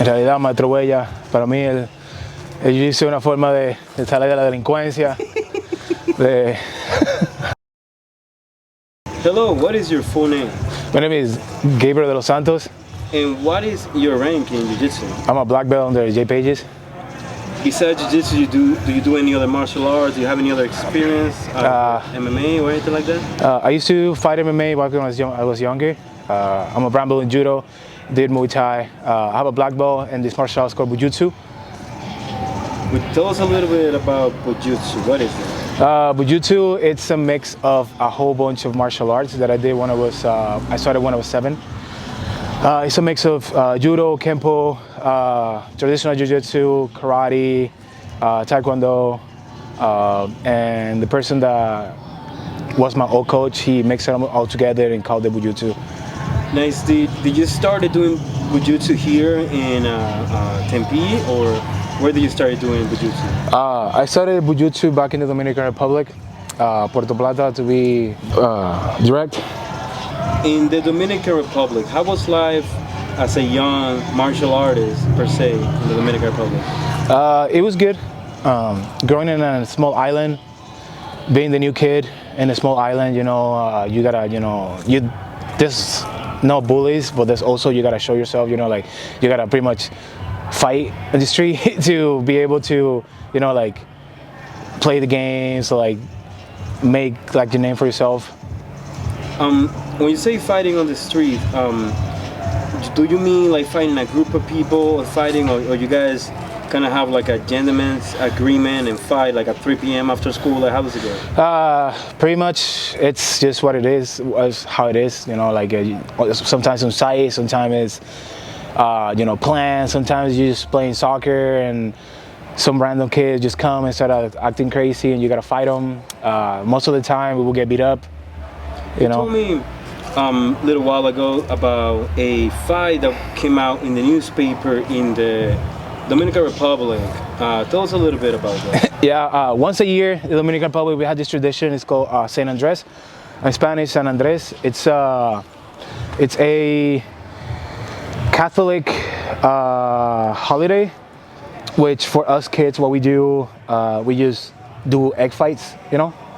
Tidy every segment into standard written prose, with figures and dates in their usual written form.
En realidad, maestro Huella, para mí el Jiu-Jitsu es una forma de salir de la delincuencia. Hello, what is your full name? My name is Gabriel de los Santos. And what is your rank in Jiu-Jitsu? I'm a black belt under J Pages. Besides Jiu-Jitsu, do you do any other martial arts? Do you have any other experience? MMA or anything like that? I used to fight MMA back when I was younger. I'm a brown belt in judo, did Muay Thai. I have a black belt in this martial arts called Jiu-Jitsu. Tell us a little bit about Jiu-Jitsu. What is it? Jiu-Jitsu, it's a mix of a whole bunch of martial arts that I did when I started when I was 7. It's a mix of judo, kempo, traditional jiu-jitsu, karate, taekwondo, and the person that was my old coach, he mixed it all together and called it jiu-jitsu. Nice. Did you start doing jiu-jitsu here in Tempe, or where did you start doing jiu-jitsu? I started jiu-jitsu back in the Dominican Republic, Puerto Plata to be direct. In the Dominican Republic, how was life as a young martial artist, per se, in the Dominican Republic? It was good. Growing in a small island, being the new kid in a small island, you gotta, there's no bullies, but there's also, you gotta show yourself, like, you gotta pretty much fight in the street to be able to, play the games, so, make, your name for yourself. When you say fighting on the street, do you mean fighting a group of people, or fighting, or you guys kind of have a gentleman's agreement and fight at 3 p.m. after school? How does it go? Pretty much, it's just what it is, how it is. Sometimes on site, sometimes it's planned. Sometimes you're just playing soccer and some random kids just come and start acting crazy, and you gotta fight them. Most of the time, we will get beat up. You told me a little while ago about a fight that came out in the newspaper in the Dominican Republic. Tell us a little bit about that. Yeah, once a year in the Dominican Republic we have this tradition. It's called San Andres. In Spanish, San Andres. It's a Catholic holiday, which for us kids, what we do, we just do egg fights,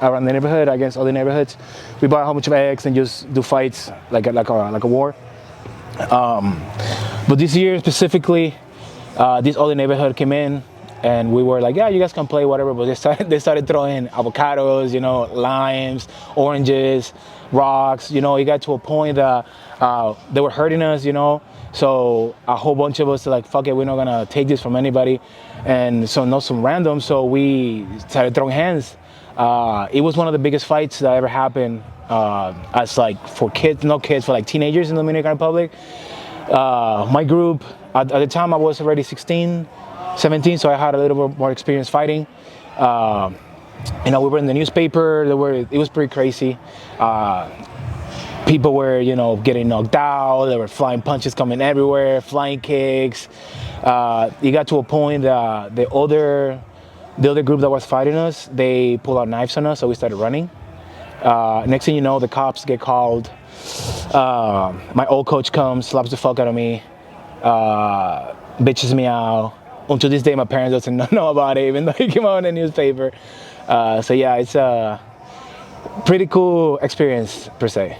around the neighborhood against other neighborhoods. We buy a whole bunch of eggs and just do fights like a war. But this year specifically, this other neighborhood came in, and we were like, yeah, you guys can play whatever. But they started throwing avocados, limes, oranges, rocks. It got to a point that they were hurting us, So a whole bunch of us were like, fuck it, we're not gonna take this from anybody. And so not some random. So we started throwing hands. It was one of the biggest fights that ever happened as for kids, not kids, for teenagers in the Dominican Republic. My group, at the time I was already 16, 17, so I had a little bit more experience fighting. We were in the newspaper, it was pretty crazy. People were, getting knocked out, there were flying punches coming everywhere, flying kicks. It got to a point that the other group that was fighting us, they pulled out knives on us, so we started running. Next thing you know, the cops get called. My old coach comes, slaps the fuck out of me, bitches me out. Until this day, my parents doesn't know about it, even though it came out in the newspaper. So yeah, it's a pretty cool experience, per se.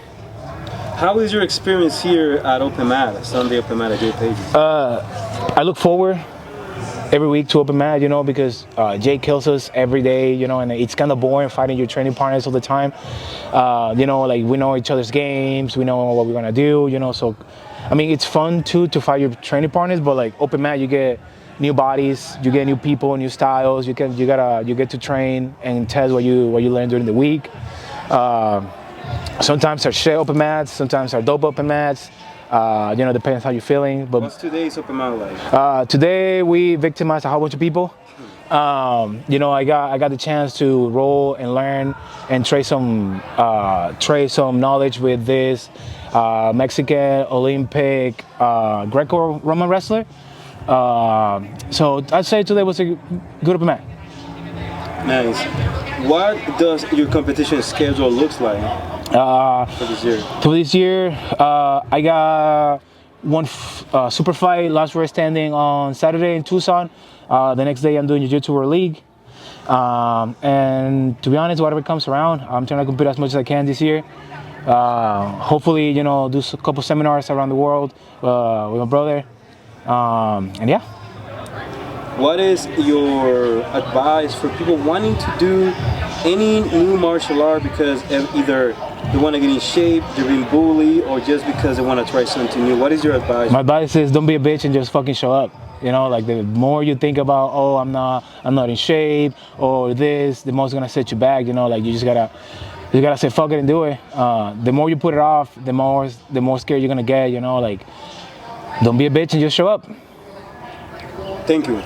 How is your experience here at Open Mat, Sunday Open Mat at J Pages? I look forward every week to Open Mat, because Jay kills us every day, and it's kind of boring fighting your training partners all the time. We know each other's games, we know what we're gonna do, so I mean, it's fun too to fight your training partners, but Open Mat, you get new bodies, you get new people, new styles. You get to train and test what you learn during the week. Sometimes they're shit Open Mats, sometimes they're dope Open Mats. Depends how you're feeling. But what's today's Open Mat like? Today we victimized a whole bunch of people. I got the chance to roll and learn and trade some knowledge with this Mexican Olympic Greco-Roman wrestler. So I'd say today was a good Open Mat. Nice. What does your competition schedule looks like for this year? I got super fight, last word standing on Saturday in Tucson. The next day I'm doing Jiu-Jitsu World League. And to be honest, whatever comes around, I'm trying to compete as much as I can this year. Hopefully, you know, do a couple seminars around the world with my brother. And yeah. What is your advice for people wanting to do any new martial art because either they want to get in shape, they're being bullied, or just because they want to try something new? What is your advice? My advice is don't be a bitch and just fucking show up. You know, like the more you think about, oh, I'm not in shape or this, the more it's gonna set you back. You know, like you gotta say fuck it and do it. The more you put it off, the more scared you're gonna get. You know, like don't be a bitch and just show up. Thank you.